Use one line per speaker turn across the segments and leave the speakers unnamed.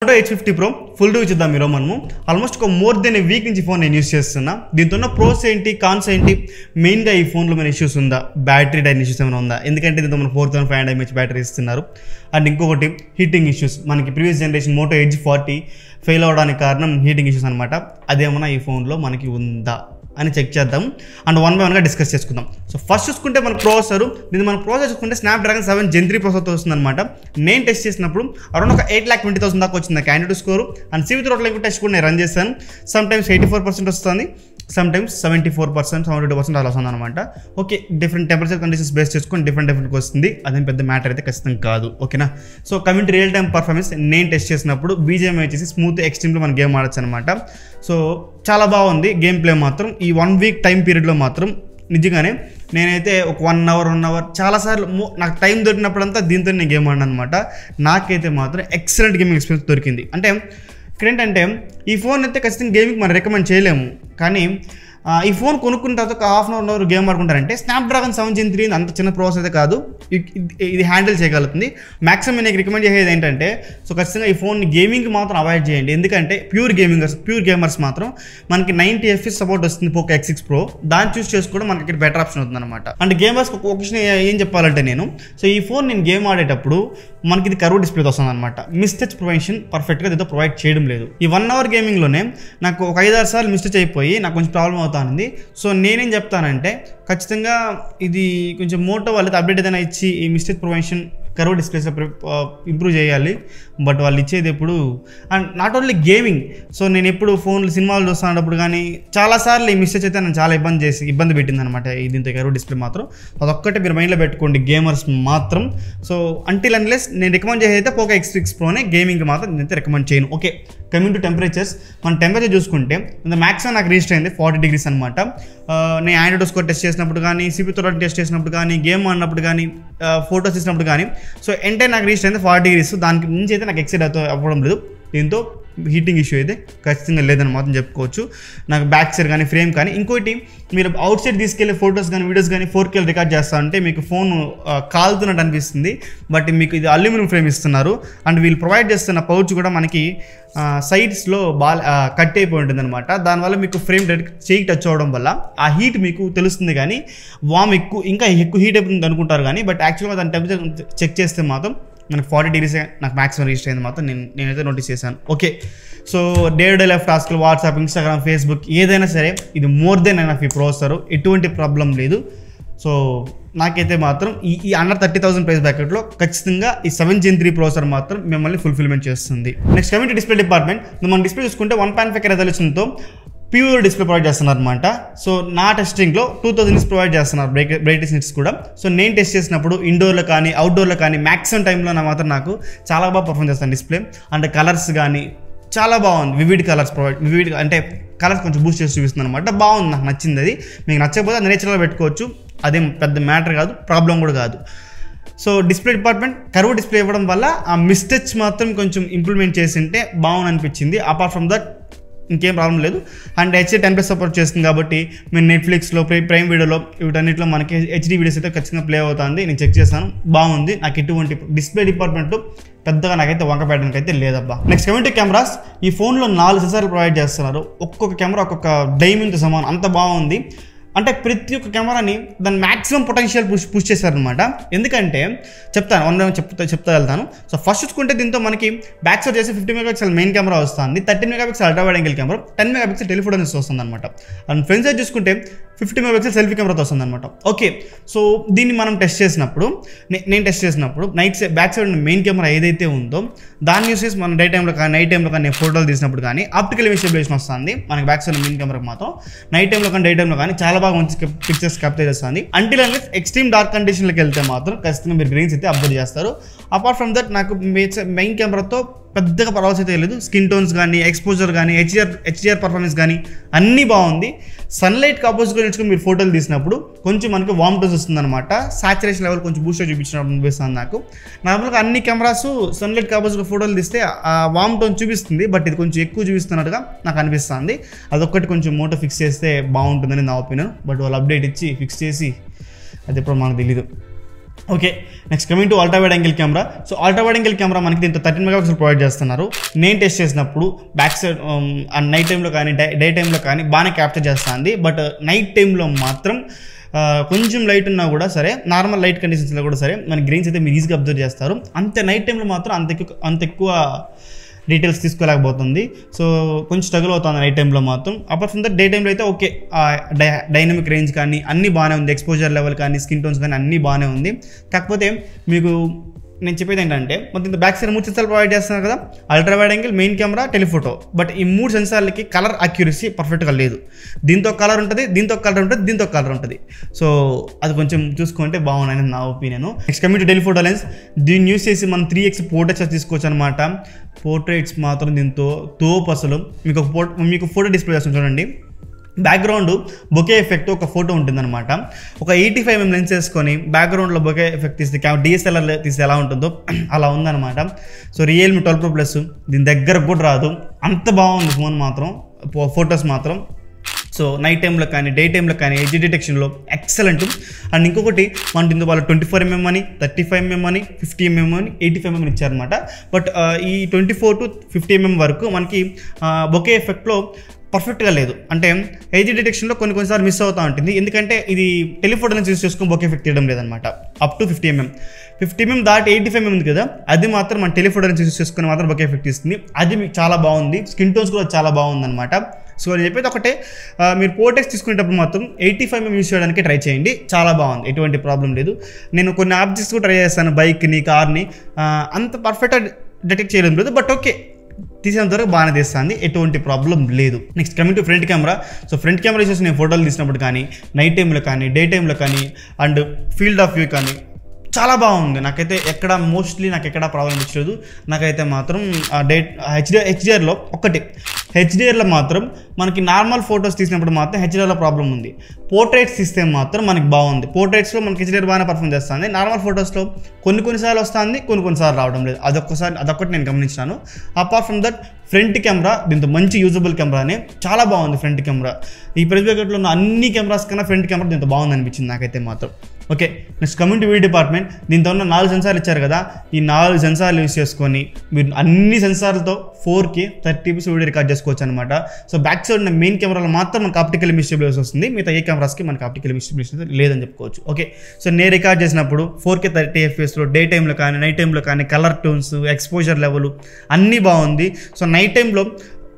Moto H50 Pro full review చూద్దాం మీరు మనము ఆల్మోస్ట్ ఒక మోర్ దెన్ ఏ వీక్ నుంచి ఫోన్ నేను యూస్ చేస్తున్నా. దీంతో ఉన్న ప్రోస్ ఏంటి కాన్స్ ఏంటి, మెయిన్గా ఈ ఫోన్లో మన ఇష్యూస్ ఉందా, బ్యాటరీ డైన్ ఇష్యూస్ ఏమైనా ఉందా, ఎందుకంటే దీంతో మన 4500 mAh బ్యాటరీ ఇస్తున్నారు. అండ్ ఇంకొకటి హీటింగ్ ఇష్యూస్, మనకి previous generation Moto Edge 40 fail అవడానికి కారణం హీటింగ్ ఇష్యూస్ అనమాట. అదేమన్నా ఈ ఫోన్లో మనకి ఉందా అని చెక్ చేద్దాం అండ్ వన్ బై వన్గా డిస్కస్ చేసుకుందాం. సో ఫస్ట్ చూసుకుంటే మన ప్రాసెసర్, దీన్ని మన ప్రాసెసర్ చూసుకుంటే స్నాప్డ్రాగన్ 7 Gen 3 ప్రాసెసర్తో వస్తుందన్నమాట. నేను టెస్ట్ చేసినప్పుడు అరౌండ్ ఒక 8,20,000 దాకా వచ్చింది నాకు Android score. And CV throttling test కూడా నేను రన్ చేశాను. సమ్ టైమ్స్ 84% వస్తుంది, సమ్ టైమ్స్ 74%, 72% అలా వస్తుంది అనమాట. Okay, different temperature conditions base చేసుకొని డిఫరెంట్గా వస్తుంది. అదేం పెద్ద మ్యాటర్ అయితే ఖచ్చితంగా కాదు. ఓకేనా. So coming real time performance, నేను టెస్ట్ చేసినప్పుడు BGMI వచ్చేసి స్మూత్ ఎక్స్ట్రీమ్లో మనం గేమ్ ఆడచ్చు అనమాట. సో చాలా బాగుంది గేమ్ ప్లే మాత్రం. ఈ 1 వీక్ టైం పీరియడ్లో మాత్రం నిజంగానే నేనైతే ఒక 1 అవర్ చాలాసార్లు నాకు టైం దొరికినప్పుడంతా దీంతో నేను గేమ్ ఆడినా అనమాట. నాకైతే మాత్రం ఎక్సలెంట్ గేమింగ్ ఎక్స్పీరియన్స్ దొరికింది. అంటే ఇక్కడ ఏంటంటే ఈ ఫోన్ అయితే ఖచ్చితంగా గేమింగ్ మనం రికమెండ్ చేయలేము, కానీ ఈ ఫోన్ కొనుక్కున్న తర్వాత ఒక హాఫ్ అన్ అవర్ గేమ్ ఆడుకుంటారంటే స్నాప్డ్రాగన్ 7 Gen 3 అంత చిన్న ప్రాసెస్ అయితే కాదు, ఇది హ్యాండిల్ చేయగలుగుతుంది. మ్యాక్సిమం నేను రికమెండ్ చేసేది ఏంటంటే, సో ఖచ్చితంగా ఈ ఫోన్ గేమింగ్ మాత్రం అవాయిడ్ చేయండి. ఎందుకంటే ప్యూర్ గేమర్స్ మాత్రం మనకి 90 FPS సపోర్ట్ వస్తుంది పోకో X6 Pro, దాన్ని చూస్ చేసుకోవడం మనకి ఇక్కడ బెటర్ ఆప్షన్ అవుతుంది అనమాట. అండ్ గేమర్స్కి ఒక క్వశ్చన్ ఏం చెప్పాలంటే, నేను సో ఈ ఫోన్ నేను గేమ్ ఆడేటప్పుడు మనకి ఇది కర్వ్ డిస్ప్లేతో వస్తుంది అనమాట. మిస్టచ్ ప్రివెన్షన్ పర్ఫెక్ట్గా దీంతో ప్రొవైడ్ చేయడం లేదు. ఈ 1 అవర్ గేమింగ్లోనే నాకు ఒక 5-6 సార్లు మిస్టచ్ అయిపోయి నాకు కొంచెం ప్రాబ్లం అవుతుంది. సో నేనేం చెప్తానంటే, ఖచ్చితంగా ఇది కొంచెం మోటో వాళ్ళకి అప్డేట్ ఏదైనా ఇచ్చి ఈ mistake prevention curve displays improve చేయాలి. బట్ వాళ్ళు ఇచ్చేది ఎప్పుడు, and not only gaming, so నేను ఎప్పుడు ఫోన్లు సినిమాలు చూస్తున్నప్పుడు కానీ చాలాసార్లు ఈ మిస్టేక్ అయితే నన్ను చాలా ఇబ్బంది పెట్టింది అనమాట. దీంతో కర్వ్ డిస్ప్లే మాత్రం అదొక్కటే మీరు మైండ్లో పెట్టుకోండి గేమర్స్ మాత్రం. సో అంటిల్ అన్లెస్ నేను రికమెండ్ చేసేది అయితే పోకో X6 Proనే, గేమింగ్ మాత్రం నేనైతే రికమెండ్ చేయను. ఓకే, కమింగ్ టు టెంపరేచర్స్, మన టెంపరేచర్ చూసుకుంటే మ్యాక్సిమం నాకు రిజిస్టర్ అయింది 40 degrees అనమాట. నేను ఆండ్రాయిడ్ స్కోర్ టెస్ట్ చేసినప్పుడు కానీ, CV థ్రోట్లింగ్ టెస్ట్ చేసినప్పుడు కానీ, గేమ్ ఆడినప్పుడు కానీ, ఫోటోస్ తీసినప్పుడు కానీ, సో ఎంటైర్ నాకు రీచ్ అయింది 40 degrees. దానికి నుంచి అయితే నాకు ఎక్సైడ్ అవ్వడం లేదు. దీంతో హీటింగ్ ఇష్యూ అయితే ఖచ్చితంగా లేదని మాత్రం చెప్పుకోవచ్చు. నాకు బ్యాక్ సైడ్ కానీ ఫ్రేమ్ కానీ, ఇంకోటి మీరు అవుట్ సైడ్ తీసుకెళ్ళే ఫొటోస్ కానీ వీడియోస్ కానీ 4K రికార్డ్ చేస్తా అంటే మీకు ఫోన్ కాలుతున్నట్టు అనిపిస్తుంది. బట్ మీకు ఇది అల్యూమినియం ఫ్రేమ్ ఇస్తున్నారు. అండ్ వీళ్ళు ప్రొవైడ్ చేస్తున్న పౌచ్ కూడా మనకి సైడ్స్లో కట్ అయిపోయి ఉంటుంది అనమాట. దానివల్ల మీకు ఫ్రేమ్ డైరెక్ట్ చేయి టచ్ అవ్వడం వల్ల ఆ హీట్ మీకు తెలుస్తుంది, కానీ ఇంకా ఎక్కువ హీట్ అయిపోతుంది అనుకుంటారు కానీ, బట్ యాక్చువల్గా దాని టెంపరేచర్ చెక్ చేస్తే మాత్రం మనకు 40 degrees నాకు మ్యాక్సిమం రిజిస్టర్ అయింది మాత్రం నేనైతే నోటీస్ చేశాను. ఓకే, సో డే లైఫ్ టాస్క్లు, వాట్సాప్, ఇన్స్టాగ్రామ్, ఫేస్బుక్ ఏదైనా సరే ఇది మోర్ దెన్ ఎనఫ్ ఈ ప్రాసెసర్, ఎటువంటి ప్రాబ్లం లేదు. సో నాకైతే మాత్రం ఈ అండర్ 30,000 ప్రైస్ బ్రాకెట్లో ఖచ్చితంగా ఈ 7 Gen 3 ప్రాసెసర్ మాత్రం మిమ్మల్ని ఫుల్ఫిల్మెంట్ చేస్తుంది. Next coming to display department, మన డిస్ప్లే చూసుకుంటే 1.5K రెజల్యూషన్తో ప్యూర్ డిస్ప్లే ప్రొవైడ్ చేస్తున్నారు అనమాట. సో నా టెస్టింగ్లో 2000 nits ప్రొవైడ్ చేస్తున్నారు, బ్రైట్నెస్ నిట్స్ కూడా. సో నేను టెస్ట్ చేసినప్పుడు ఇండోర్లో కానీ అవుట్డోర్లో కానీ మ్యాక్సిమం టైంలో మాత్రం నాకు చాలా బాగా పర్ఫామ్ చేస్తాను డిస్ప్లే. అంటే కలర్స్ కానీ చాలా బాగుంది, వివిడ్ కలర్స్ అంటే కలర్స్ కొంచెం బూస్ట్ చేసి చూపిస్తుంది అనమాట. బాగుంది, నాకు నచ్చింది. అది మీకు నచ్చకపోతే అది నేచురల్గా పెట్టుకోవచ్చు, అదేం పెద్ద మ్యాటర్ కాదు, ప్రాబ్లం కూడా కాదు. So display department curve display ఇవ్వడం వల్ల ఆ మిస్టచ్ మాత్రం కొంచెం ఇంప్లిమెంట్ చేసింటే బాగుంది అనిపించింది. అపార్ట్ ఫ్రమ్ దట్ ఇంకేం ప్రాబ్లం లేదు. అండ్ HD10+ సపోర్ట్ చేస్తుంది కాబట్టి మీరు నెట్ఫ్లిక్స్లో, ప్రైమ్ వీడియోలో, వీటన్నిటిలో మనకి HD వీడియోస్ అయితే ఖచ్చితంగా ప్లే అవుతుంది. నేను చెక్ చేస్తాను, బాగుంది. నాకు ఎటువంటి డిస్ప్లే డిపార్ట్మెంట్ పెద్దగా నాకైతే వంక పెట్టడానికి అయితే లేదబ్బా. నెక్స్ట్ కమింగ్ టు కెమెరాస్, ఈ ఫోన్లో 4 సెన్సార్లు ప్రొవైడ్ చేస్తున్నారు. ఒక్కొక్క కెమెరా ఒక్కొక్క డైమండ్తో సమానం, అంత బాగుంది. అంటే ప్రతి ఒక్క కెమెరాని దాని మ్యాక్సిమం పొటెన్షియల్ పుష్ చేశారనమాట. ఎందుకంటే చెప్తాను చెప్తా వెళ్తాను. సో ఫస్ట్ చూసుకుంటే దీంతో మనకి బ్యాక్ సైడ్ చేసి 50 MP మెయిన్ కెమెరా వస్తుంది, 13 MP ultra wide angle camera, 10 MP telephoto lens వస్తుంది అనమాట. అండ్ ఫ్రంట్ సైడ్ చూసుకుంటే 50 MP సెల్ఫీ కెమెరాతో వస్తుంది అనమాట. ఓకే, సో దీన్ని మనం టెస్ట్ చేసినప్పుడు, నేను టెస్ట్ చేసినప్పుడు బ్యాక్ సైడ్ మెయిన్ కెమెరా ఏదైతే ఉందో దాన్ని యూస్ చేసి మనం నైట్ టైంలో కానీ నేను ఫోటోలు తీసినప్పుడు కానీ ఆప్టికల్ ఇమేజ్ స్టెబిలైజేషన్ వస్తుంది మనకి బ్యాక్ సైడ్ మెయిన్ కెమెరాకి మాత్రం. నైట్ టైంలో కానీ డే టైంలో కానీ చాలా బాగా మంచి పిక్చర్స్ క్యాప్చర్ చేస్తుంది. అంటిల్ అన్లెస్ ఎక్స్ట్రీమ్ డార్క్ కండిషన్లోకి వెళ్తే మాత్రం ఖచ్చితంగా మీరు గ్రెయిన్స్ అయితే అబ్జర్వ్ చేస్తారు. అపార్ట్ ఫ్రమ్ దట్ నాకు మెయిన్ కెమెరాతో పెద్దగా పర్వాల్సి అయితే లేదు. స్కిన్ టోన్స్ కానీ, ఎక్స్పోజర్ కానీ, హెచ్డిఆర్ పర్ఫార్మెన్స్ కానీ అన్నీ బాగుంది. సన్లైట్కి ఆపోజిట్గా నిల్చుకొని మీరు ఫోటోలు తీసినప్పుడు కొంచెం మనకి వామ్ టోన్స్ వస్తుంది అనమాట. సాచురేషన్ లెవెల్ కొంచెం బూస్టర్ చూపించినప్పుడు అనిపిస్తుంది నాకు. నార్మల్గా అన్ని కెమెరాస్ సన్లైట్కి ఆపోజిట్గా ఫోటోలు తీస్తే ఆ వామ్ టోన్ చూపిస్తుంది, బట్ ఇది కొంచెం ఎక్కువ చూపిస్తున్నట్టుగా నాకు అనిపిస్తుంది. అదొక్కటి కొంచెం మోటో ఫిక్స్ చేస్తే బాగుంటుందని నా ఒపీనియన్. బట్ వాళ్ళు అప్డేట్ ఇచ్చి ఫిక్స్ చేసి అది ఎప్పుడు మనకు తెలీదు. Okay, next coming to ultra wide angle camera. So ultra wide angle camera మనకి దీంతో 13 మెగాపిక్సెల్ ప్రొవైడ్ చేస్తున్నారు. నేను టెస్ట్ చేసినప్పుడు బ్యాక్ సైడ్ నైట్ టైంలో కానీ డే టైంలో కానీ బాగానే క్యాప్చర్ చేస్తుంది. బట్ నైట్ టైంలో మాత్రం కొంచెం లైట్ ఉన్నా కూడా సరే, నార్మల్ లైట్ కండిషన్స్లో కూడా సరే మన గ్రెయిన్స్ అయితే మీరు ఈజీగా అబ్జర్వ్ చేస్తారు. అంతే నైట్ టైంలో మాత్రం అంత ఎక్కువ డీటెయిల్స్ తీసుకోలేకపోతుంది. సో కొంచెం స్ట్రగుల్ అవుతుంది నైట్ టైంలో మాత్రం. అపార్ట్ ఫ్రమ్ దట్ డే టైంలో అయితే ఓకే, డైనమిక్ రేంజ్ కానీ అన్నీ బాగానే ఉంది, ఎక్స్పోజర్ లెవెల్ కానీ స్కిన్ టోన్స్ కానీ అన్నీ బాగానే ఉంది. కాకపోతే మీకు నేను చెప్పేది ఏంటంటే మొత్తం ఇంత బ్యాక్ సైడ్ 3 సెన్సార్లు ప్రొవైడ్ చేస్తున్నారు కదా, ultra wide angle, main camera, telephoto. But ఈ 3 సెన్సార్లకి కలర్ అక్యురసీ పర్ఫెక్ట్గా లేదు. దీంతో కలర్ ఉంటుంది, దీంతో కలర్ ఉంటుంది, దీంతో కలర్ ఉంటుంది. సో అది కొంచెం చూసుకుంటే బాగున్నాయని నా opinion. Next coming to telephoto lens. దీన్ని యూస్ చేసి మనం 3x పోర్ట్రేట్స్ తీసుకోవచ్చు అనమాట. పోర్ట్రేట్స్ మాత్రం దీంతో తోపు అసలు. మీకు ఫోటో డిస్ప్లే చేస్తాను చూడండి. బ్యాక్గ్రౌండ్ బొకే ఎఫెక్ట్ ఒక ఫోటో ఉంటుందన్నమాట. ఒక 85mm లెన్స్ వేసుకొని బ్యాక్గ్రౌండ్లో బొకే ఎఫెక్ట్ తీస్తే DSLR తీస్తే ఎలా ఉంటుందో అలా ఉందన్నమాట. సో రియల్మీ 12 Pro Plus దీని దగ్గరకు కూడా రాదు, అంత బాగుంది ఫోన్ మాత్రం, ఫొటోస్ మాత్రం. సో నైట్ టైంలో కానీ డే టైంలో కానీ ఎడ్జ్ డిటెక్షన్లో ఎక్సలెంట్. అండ్ ఇంకొకటి మన దీంతో వాళ్ళు 24mm అని, 35mm అని, 50mm అని, 85mm అని ఇచ్చారనమాట. బట్ ఈ 24 to 50mm వరకు మనకి బొకే ఎఫెక్ట్లో పర్ఫెక్ట్గా లేదు. అంటే ఎడ్జ్ డిటెక్షన్లో కొన్నిసార్లు మిస్ అవుతూ ఉంటుంది. ఎందుకంటే ఇది టెలిఫోటో లెన్స్ యూస్ చేసుకుని బొకే ఎఫెక్ట్ తీయడం లేదనమాట. అప్ టు 50mm దాటి 85mm ఉంది కదా, అది మాత్రం మన టెలిఫోటో లెన్స్ యూస్ చేసుకుని మాత్రం బొకే ఎఫెక్ట్ ఇస్తుంది. అది మీకు చాలా బాగుంది. స్కిన్ టోన్స్ కూడా చాలా బాగుందన్నమాట. సో నేను చెప్పేది ఒకటే, మీరు పోర్ట్రేట్స్ తీసుకునేటప్పుడు మాత్రం 85mm యూస్ చేయడానికి ట్రై చేయండి, చాలా బాగుంది, ఎటువంటి ప్రాబ్లం లేదు. నేను కొన్ని ఆబ్జెక్ట్స్ కూడా ట్రై చేస్తాను, బైక్ని, కార్ని, అంత పర్ఫెక్ట్గా డిటెక్ట్ చేయడం లేదు. బట్ ఓకే, తీసినంత వరకు బాగానే తీస్తుంది, ఎటువంటి ప్రాబ్లం లేదు. Next coming to front camera. So front camera వచ్చేసి నేను ఫోటోలు తీసినప్పుడు కానీ, నైట్ టైంలో కానీ, డే టైంలో కానీ, అండ్ ఫీల్డ్ ఆఫ్ వ్యూ కానీ చాలా బాగుంది. నాకైతే నాకు ఎక్కడ ప్రాబ్లం వచ్చలేదు. నాకైతే మాత్రం హెచ్డిఆర్లో హెచ్డిఆర్లో మాత్రం మనకి నార్మల్ ఫొటోస్ తీసినప్పుడు మాత్రం హెచ్డిఆర్లో ప్రాబ్లం ఉంది. పోర్ట్రేట్స్ తీస్తే మాత్రం మనకి బాగుంది. పోర్ట్రేట్స్లో మనకి హెచ్డిఆర్ బాగానే పర్ఫార్మ్ చేస్తుంది. నార్మల్ ఫొటోస్లో కొన్నిసార్లు వస్తుంది, కొన్నిసార్లు రావడం లేదు. అదొక్కటి నేను గమనించాను. Apart from that front camera దీంతో మంచి యూజబుల్ కెమెరానే, చాలా బాగుంది ఫ్రంట్ కెమెరా. ఈ ప్రైస్ బ్రాకెట్లో ఉన్న అన్ని కెమెరాస్ కన్నా ఫ్రంట్ కెమెరా దీంతో బాగుంది అనిపించింది నాకైతే మాత్రం. Okay, next coming to video department. దీంతో ఉన్న 4 సెన్సార్లు ఇచ్చారు కదా, ఈ 4 సెన్సార్లు యూస్ చేసుకొని మీరు అన్ని సెన్సార్లతో 4K 30fps వీడియో రికార్డ్ చేసుకోవచ్చు అనమాట. సో బ్యాక్ సైడ్ ఉన్న మెయిన్ కెమెరాలో మాత్రం మనకు ఆప్టికల్ ఇమేజ్ స్టెబిలైజేషన్ వస్తుంది, మిగతా ఏ కెమెరాస్కి మనకు ఆప్టికల్ ఇమేజ్ స్టెబిలైజేషన్ లేదని చెప్పుకోవచ్చు. ఓకే, సో నేను రికార్డ్ చేసినప్పుడు 4K 30fpsలో డే టైంలో కానీ నైట్ టైంలో కానీ కలర్ టోన్స్, ఎక్స్పోజర్ లెవెల్ అన్నీ బాగుంది. సో నైట్ టైంలో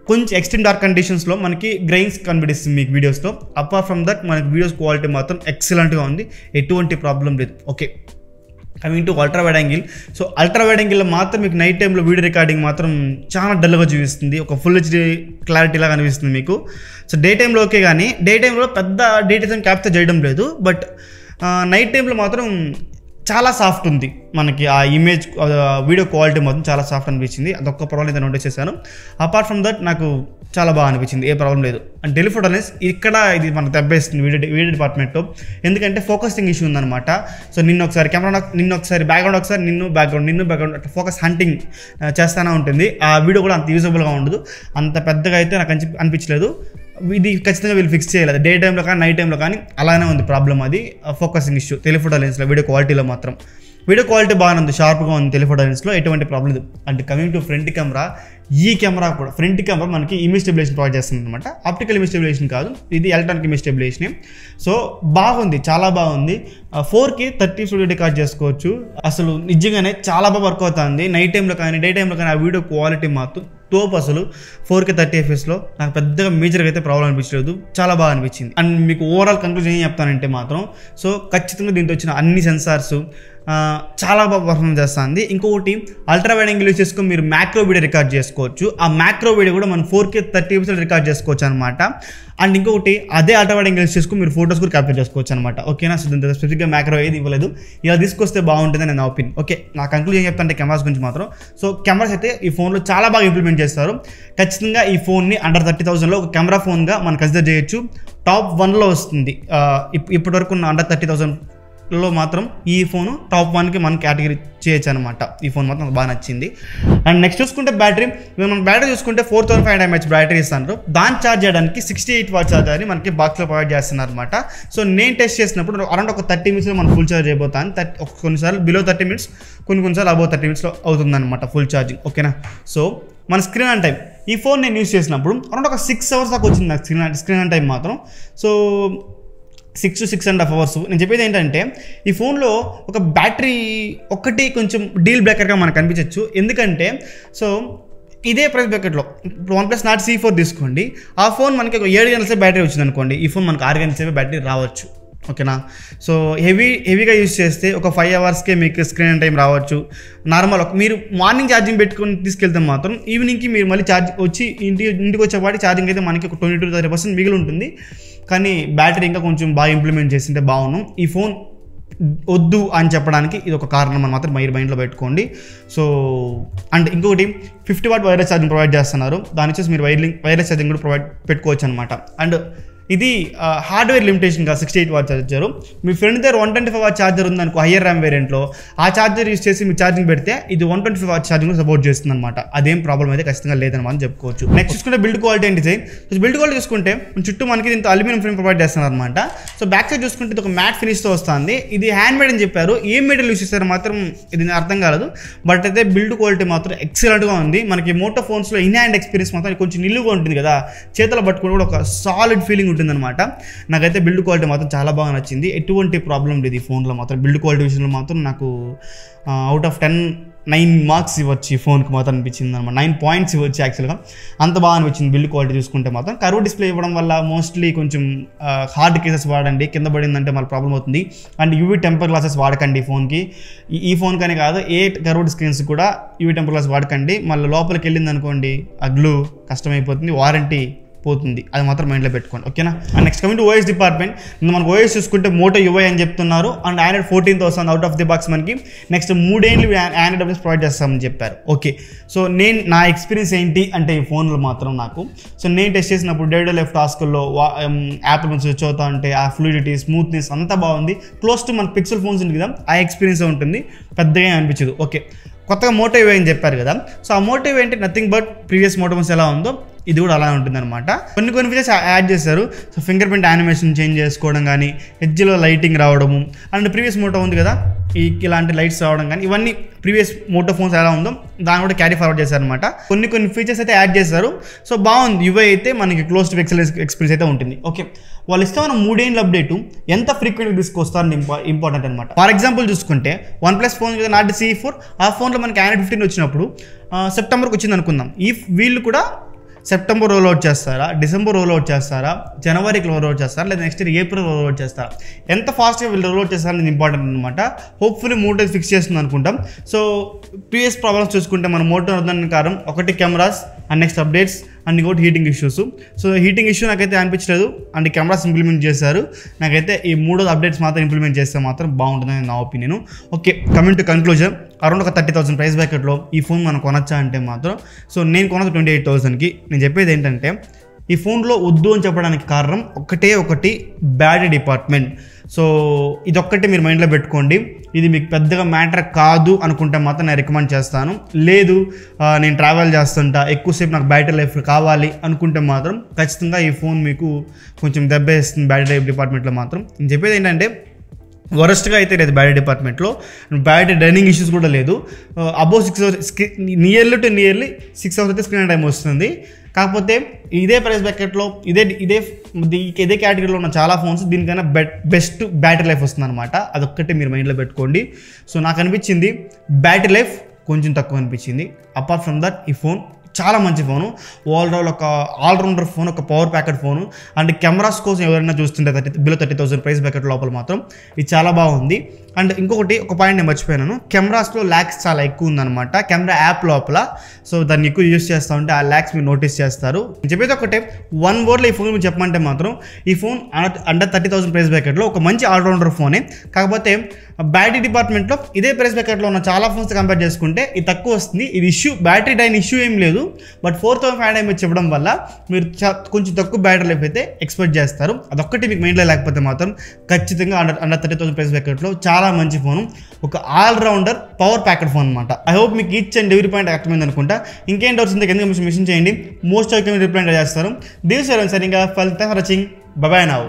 కొంచెం ఎక్స్ట్రీమ్ డార్క్ కండిషన్స్లో మనకి గ్రెయిన్స్ కనిపిస్తుంది మీకు వీడియోస్లో. అపార్ట్ ఫ్రమ్ దట్ మనకి వీడియోస్ క్వాలిటీ మాత్రం ఎక్సలెంట్గా ఉంది, ఎటువంటి ప్రాబ్లం లేదు. Okay, coming to ultra wide angle. So ultra wide యాంగిల్లో మాత్రం మీకు నైట్ టైంలో వీడియో రికార్డింగ్ మాత్రం చాలా డల్గా చూపిస్తుంది, ఒక ఫుల్ హెచ్డీ క్లారిటీలా కనిపిస్తుంది మీకు. సో డే టైంలో ఓకే, కానీ డే టైంలో పెద్ద డీటెయిల్స్ క్యాప్చర్ చేయడం లేదు. బట్ నైట్ టైంలో మాత్రం చాలా సాఫ్ట్ ఉంది మనకి, ఆ ఇమేజ్ వీడియో క్వాలిటీ మాత్రం చాలా సాఫ్ట్ అనిపించింది. అదొక్క ప్రాబ్లం అయితే నోటీస్ చేశాను. అపార్ట్ ఫ్రమ్ దట్ నాకు చాలా బాగా అనిపించింది, ఏ ప్రాబ్లం లేదు. అండ్ టెలిఫోటో లెన్స్ ఇది మనకు దెబ్బేస్తుంది వీడియో డిపార్ట్మెంట్లో, ఎందుకంటే ఫోకసింగ్ ఇష్యూ ఉందన్నమాట. సో నిన్న ఒకసారి బ్యాక్గ్రౌండ్ అట్లా ఫోకస్ హంటింగ్ చేస్తూనే ఉంటుంది. ఆ వీడియో కూడా అంత యూజబుల్గా ఉండదు, అంత పెద్దగా అయితే నాకు అనిపించలేదు. ఇది ఖచ్చితంగా వీళ్ళు ఫిక్స్ చేయలేదు, డే టైంలో కానీ నైట్ టైంలో కానీ అలానే ఉంది ప్రాబ్లం. అది ఫోకసింగ్ ఇష్యూ టెలిఫోటో లెన్స్లో. వీడియో క్వాలిటీలో మాత్రం వీడియో క్వాలిటీ బాగానే ఉంది, షార్ప్గా ఉంది టెలిఫోటో లెన్స్లో, ఎటువంటి ప్రాబ్లం లేదు. అంటే కమింగ్ టు ఫ్రంట్ కెమెరా, ఈ కెమెరా కూడా ఫ్రంట్ కెమెరా మనకి ఇమేజ్ స్టెబిలైజేషన్ ప్రొవైడ్ చేస్తుంది అనమాట. ఆప్టికల్ ఇమేజ్ స్టెబిలైజేషన్ కాదు, ఇది ఎలక్ట్రానిక్ ఇమేజ్ స్టెబిలైజేషన్. సో బాగుంది, చాలా బాగుంది. 4K 30fps వీడియో రికార్డ్ చేసుకోవచ్చు. అసలు నిజంగానే చాలా బాగా వర్క్ అవుతుంది నైట్ టైంలో కానీ డే టైంలో కానీ. ఆ వీడియో క్వాలిటీ మాత్రం తోపు అసలు. 4K 30fpsలో నాకు పెద్దగా మేజర్గా అయితే ప్రాబ్లం అనిపించలేదు, చాలా బాగా అనిపించింది. అండ్ మీకు ఓవరాల్ కంక్లూజన్ ఏం చెప్తానంటే మాత్రం, సో ఖచ్చితంగా దీంతో వచ్చిన అన్ని సెన్సార్స్ చాలా బాగా పర్ఫార్మ్ చేస్తుంది. ఇంకొకటి అల్ట్రా వైడ్ యాంగిల్ యూస్ చేసుకొని మీరు మ్యాక్రో వీడియో రికార్డ్ చేసుకోవచ్చు. ఆ మ్యాక్రో వీడియో కూడా మనం 4K 30fps రికార్డ్ చేసుకోవచ్చు అనమాట. అండ్ ఇంకొకటి అదే అల్ట్రా వైడ్ యాంగిల్ యూస్ చేసుకొని మీరు ఫోటోస్ కూడా క్యాప్చర్ చేసుకోవచ్చు అనమాట. ఓకేనా? సో దీంతో స్పెసిఫిక్గా మ్యాక్రో ఏది ఇవ్వలేదు, ఇలా తీసుకొస్తే బాగుంటుందని నా ఒపీనియన్. ఓకే, నా కంక్లూజన్ ఏం చెప్తానంటే కెమెరాస్ గురించి మాత్రం, సో కెమెరాస్ అయితే ఈ ఫోన్లో చాలా బాగా ఇంప్లిమెంట్ చేస్తారు. ఖచ్చితంగా ఈ ఫోన్ని అండర్ 30,000లో ఒక కెమెరా ఫోన్గా మనం కన్సిడర్ చేయొచ్చు. టాప్ 1లో వస్తుంది ఇప్పటి వరకు ఉన్న అండర్ 30,000 లో మాత్రం ఈ ఫోన్ టాప్ 1కి మనం కేటగిరీ చేయొచ్చు అనమాట. ఈ ఫోన్ మాత్రం బాగా నచ్చింది. అండ్ నెక్స్ట్ చూసుకుంటే బ్యాటరీ, మనం బ్యాటరీ చూసుకుంటే 4500 mAh బ్యాటరీ ఇస్తున్నారు. దాన్ని ఛార్జ్ చేయడానికి 68 వాట్ ఛార్జర్ని మనకి బాక్స్లో ప్రొవైడ్ చేస్తున్నారు అనమాట. సో నేను టెస్ట్ చేసినప్పుడు అరౌండ్ ఒక 30 minutesలో మనం ఫుల్ ఛార్జ్ అయిపోతాను. కొన్నిసార్లు బిలో 30 minutes, కొన్నిసార్లు అబౌవ్ 30 minutesలో అవుతుందన్నమాట ఫుల్ ఛార్జింగ్. ఓకేనా. సో మన స్క్రీన్ ఆన్ టైం, ఈ ఫోన్ నేను యూస్ చేసినప్పుడు అరౌండ్ ఒక 6 hours దాకా వచ్చింది నాకు స్క్రీన్ ఆన్ టైం మాత్రం. So 6 to 6.5 hours. నేను చెప్పేది ఏంటంటే ఈ ఫోన్లో ఒక బ్యాటరీ ఒక్కటి కొంచెం డీల్ బ్రేకర్గా మనకు అనిపించవచ్చు. ఎందుకంటే సో ఇదే ప్రైస్ బ్రాకెట్లో ఇప్పుడు OnePlus Nord C4 తీసుకోండి, ఆ ఫోన్ మనకి ఒక 7 గంటల సేపు బ్యాటరీ వచ్చింది అనుకోండి, ఈ ఫోన్ మనకు 6 గంటల సేపు బ్యాటరీ రావచ్చు. ఓకేనా. సో హెవీగా యూజ్ చేస్తే ఒక 5 hours మీకు స్క్రీన్ టైం రావచ్చు. నార్మల్ మీరు మార్నింగ్ ఛార్జింగ్ పెట్టుకొని తీసుకెళ్తే మాత్రం ఈవినింగ్కి మీరు మళ్ళీ ఛార్జ్ వచ్చి ఇంటికి వచ్చేపాటి ఛార్జింగ్ అయితే మనకి ఒక 20 to 30% మిగిలి ఉంటుంది. కానీ బ్యాటరీ ఇంకా కొంచెం బాగా ఇంప్లిమెంట్ చేస్తుంటే బాగున్నాం. ఈ ఫోన్ వద్దు అని చెప్పడానికి ఇది ఒక కారణం అని మాత్రం మీరు మైండ్లో పెట్టుకోండి. సో అండ్ ఇంకొకటి 50 watt వైర్లెస్ ఛార్జింగ్ ప్రొవైడ్ చేస్తున్నారు. దాని వచ్చేసి మీరు వైర్లెస్ ఛార్జింగ్ కూడా పెట్టుకోవచ్చు అనమాట. అండ్ ఇది హార్డ్వేర్ లిమిటేషన్గా 68 watt ఛార్జర్. మీ ఫ్రెండ్ దగ్గర 125 watt ఛార్జర్ ఉందనుకో హయ్యర్ ర్యామ్ వేరియంట్లో, ఆ ఛార్జర్ యూస్ చేసి మీరు ఛార్జింగ్ పెడితే ఇది 125 watt ఛార్జింగ్ సపోర్ట్ చేస్తుంది అనమాట. అదేం ప్రాబ్లం అయితే ఖచ్చితంగా లేదని మనం చెప్పుకోవచ్చు. నెక్స్ట్ చూసుకుంటే build quality and design. Build quality చూసుకుంటే చుట్టూ మనకి దీంతో అల్యూమినియం ఫ్రేమ్ ప్రొవైడ్ చేస్తున్నారు అనమాట. సో బ్యాక్ సైడ్ చూసుకుంటే ఇది ఒక మ్యాట్ ఫినిష్తో వస్తుంది. ఇది హ్యాండ్ మేడ్ అని చెప్పారు, ఏం మెటీరియల్ యూస్ చేస్తారో మాత్రం ఇది అర్థం కాలేదు. బట్ అయితే బిల్డ్ క్వాలిటీ మాత్రం ఎక్సలెంట్గా ఉంది. మనకి మోటో ఫోన్స్లో ఇన్ హ్యాండ్ ఎక్స్పీరియన్స్ మాత్రం కొంచెం నిలువుగా ఉంటుంది కదా, చేతులు పట్టుకుని కూడా ఒక సాలిడ్ ఫీలింగ్ ఉంటుంది అనమాట. నాకైతే బిల్డ్ క్వాలిటీ మాత్రం చాలా బాగా నచ్చింది. ఎటువంటి ప్రాబ్లం లేదు ఈ ఫోన్లో మాత్రం. బిల్డ్ క్వాలిటీ విషయంలో మాత్రం నాకు అవుట్ ఆఫ్ 10 9 మార్క్స్ ఇవ్వచ్చు ఈ ఫోన్కి మాత్రం అనిపించింది అనమాట. 9 points ఇవ్వచ్చు యాక్చువల్గా, అంత బాగా అనిపించింది బిల్డ్ క్వాలిటీ చూసుకుంటే మాత్రం. కర్వ్ డిస్ప్లే ఇవ్వడం వల్ల మోస్ట్లీ కొంచెం హార్డ్ కేసెస్ వాడండి, కింద పడిందంటే మళ్ళీ ప్రాబ్లం అవుతుంది. అండ్ యూవీ టెంపర్ గ్లాసెస్ వాడకండి ఈ ఫోన్కి. ఈ ఫోన్ కానీ కాదు, ఏ కర్వ్డ్ స్క్రీన్స్ కూడా యూవీ టెంపర్ గ్లాస్ వాడకండి. మళ్ళీ లోపలికి వెళ్ళింది అనుకోండి ఆ గ్లూ కష్టమైపోతుంది, వారంటీ పోతుంది. అది మాత్రం మైండ్లో పెట్టుకోండి. ఓకేనా. And next coming to OS department, మనకు ఓఎస్ చూసుకుంటే మోటో UI అని చెప్తున్నారు. అండ్ ఆండ్రాయిడ్ 14 వస్తుంది అవుట్ ఆఫ్ ది బాక్స్ మనకి. నెక్స్ట్ 3 ఏళ్ళు ఆండ్రాయిడ్ అప్డేట్స్ ప్రొవైడ్ చేస్తామని చెప్పారు. ఓకే. సో నా ఎక్స్పీరియన్స్ ఏంటి అంటే ఈ ఫోన్లో మాత్రం నాకు, సో నేను టెస్ట్ చేసినప్పుడు డేటా లెఫ్ట్ టాస్క్లో యాప్ నుంచి స్విచ్ అవుతా ఉంటే ఆ ఫ్లూయిడిటీ, స్మూత్నెస్ అంతా బాగుంది. క్లోజ్ టు మన పిక్సెల్ ఫోన్స్ ఉంది కదా, ఆ ఎక్స్పీరియన్స్ ఉంటుంది, పెద్దగా అనిపించదు. ఓకే. కొత్తగా మోటో UI అని చెప్పారు కదా, సో ఆ మోటో UI అంటే nothing but previous Moto phones ఎలా ఉందో ఇది కూడా అలా ఉంటుంది అనమాట. కొన్ని ఫీచర్స్ యాడ్ చేశారు. So fingerprint animation change చేసుకోవడం కానీ, ఎడ్జ్లో లైటింగ్ రావడము, అండ్ ప్రీవియస్ మోటో ఉంది కదా ఇలాంటి లైట్స్ రావడం కానీ, ఇవన్నీ ప్రీవియస్ మోటో ఫోన్స్ ఎలా ఉందో దాన్ని కూడా క్యారీ ఫార్వర్డ్ చేశారనమాట. కొన్ని ఫీచర్స్ అయితే యాడ్ చేశారు. సో బాగుంది. UI అయితే మనకి క్లోజ్ టు పిక్సెల్ ఎక్స్పీరియన్స్ అయితే ఉంటుంది. ఓకే. వాళ్ళు ఇస్తామన్న 3 ఏళ్ళ అప్డేటు ఎంత ఫ్రీక్వెంట్గా తీసుకొస్తారని ఇంపార్టెంట్ అనమాట. ఫర్ ఎగ్జాంపుల్ చూసుకుంటే OnePlus ఫోన్ కదా Nord C4, ఆ ఫోన్లో మనకి ఆండ్రాయిడ్ 15 వచ్చినప్పుడు సెప్టెంబర్కి వచ్చింది అనుకుందాం. వీళ్ళు కూడా సెప్టెంబర్ రోల్ అవుట్ చేస్తారా, డిసెంబర్ రోల్ అవుట్ చేస్తారా, జనవరికి రోల్ అవుట్ చేస్తారా, లేదా next year April roll out చేస్తారా, ఎంత ఫాస్ట్గా వీళ్ళు రోల్ అవుట్ చేస్తారని ఇంపార్టెంట్ అనమాట. హోప్ఫుల్లీ 3 days ఫిక్స్ చేస్తుంది అనుకుంటాం. సో ప్రీవియస్ ప్రాబ్లమ్స్ చూసుకుంటే మన మోటో కారణం ఒకటి cameras, and next updates, and ఇంకోటి heating issues. So heating issue నాకైతే అనిపించలేదు, అండ్ కెమెరాస్ ఇంప్లిమెంట్ చేశారు. నాకైతే ఈ 3 అప్డేట్స్ మాత్రం ఇంప్లిమెంట్ చేస్తే మాత్రం బాగుంటుందని నా opinion. Okay. Coming to conclusion, around ఒక 30,000 ప్రైస్ బ్రాకెట్లో ఈ ఫోన్ మనం కొనొచ్చా అంటే మాత్రం, సో నేను కొనదు 28,000కి. నేను చెప్పేది ఏంటంటే ఈ ఫోన్లో వద్దు అని చెప్పడానికి కారణం ఒకటి బ్యాటరీ డిపార్ట్మెంట్. సో ఇదొక్కటి మీరు మైండ్లో పెట్టుకోండి. ఇది మీకు పెద్దగా మ్యాటర్ కాదు అనుకుంటే మాత్రం నేను రికమెండ్ చేస్తాను. లేదు నేను ట్రావెల్ చేస్తుంటా, ఎక్కువసేపు నాకు బ్యాటరీ లైఫ్ కావాలి అనుకుంటే మాత్రం ఖచ్చితంగా ఈ ఫోన్ మీకు కొంచెం దెబ్బ వేస్తుంది బ్యాటరీ లైఫ్ డిపార్ట్మెంట్లో మాత్రం. నేను చెప్పేది ఏంటంటే వరస్ట్గా అయితే లేదు బ్యాటరీ డిపార్ట్మెంట్లో, బ్యాటరీ రన్నింగ్ ఇష్యూస్ కూడా లేదు. అబోవ్ 6 hours నియర్లీ 6 hours అయితే స్క్రీన్ టైం వస్తుంది. కాకపోతే ఇదే ప్రైస్ బ్రాకెట్లో ఇదే కేటగిరీలో ఉన్న చాలా ఫోన్స్ దీనికైనా బెస్ట్ బ్యాటరీ లైఫ్ వస్తుంది అనమాట. అదొక్కటి మీరు మైండ్లో పెట్టుకోండి. సో నాకు అనిపించింది బ్యాటరీ లైఫ్ కొంచెం తక్కువ అనిపించింది. అపార్ట్ ఫ్రమ్ దట్ ఈ ఫోన్ చాలా మంచి ఫోను, ఒక ఆల్రౌండర్ ఫోన్, ఒక power packet phone. And cameras కోసం ఎవరైనా చూస్తుంటే బిలో 30,000 ప్రైస్ బ్రాకెట్ లోపల మాత్రం ఇది చాలా బాగుంది. అండ్ ఇంకొకటి ఒక పాయింట్ నేను మర్చిపోయాను, కెమెరాస్లో ల్యాక్స్ చాలా ఎక్కువ ఉందన్నమాట కెమెరా యాప్ లోపల. సో దాన్ని ఎక్కువ యూజ్ చేస్తూ ఉంటే ఆ ల్యాక్స్ మీరు నోటీస్ చేస్తారు. నేను చెప్పేది ఒకటే, 1 wordలో ఈ ఫోన్ మీరు చెప్పమంటే మాత్రం ఈ ఫోన్ అండర్ 30,000 ప్రైస్ బ్రాకెట్లో ఒక మంచి ఆల్రౌండర్ ఫోనే. కాకపోతే బ్యాటరీ డిపార్ట్మెంట్లో ఇదే ప్రైస్ బ్రాకెట్లో ఉన్న చాలా ఫోన్స్ కంపేర్ చేసుకుంటే ఇది తక్కువ వస్తుంది. ఇది బ్యాటరీ డైన్ ఇష్యూ ఏం లేదు, బట్ 4500 mAh చెప్పడం వల్ల మీరు కొంచెం తక్కువ బ్యాటరీ లైఫ్ అయితే ఎక్స్పెక్ట్ చేస్తారు. అదొక్కటి మీకు మైండ్లో లేకపోతే మాత్రం ఖచ్చితంగా అండర్ 30,000 ప్రైస్ బ్రాకెట్లో చాలా మంచి ఫోన్, ఒక ఆల్రౌండర్ పవర్ ప్యాకెడ్ ఫోన్ అనమాట. ఐ హోప్ మీకు ఈచ్ అండ్ ఎవ్రీ పాయింట్ అర్థమైంది అనుకుంటా. ఇంకేం డౌట్స్ ఉంటే కింద మెన్షన్ చేయండి, మోస్ట్ ఆఫ్ రిప్లై చేస్తారు. దిస్ సరిగా ఫల్ thanks for watching. Bye bye now.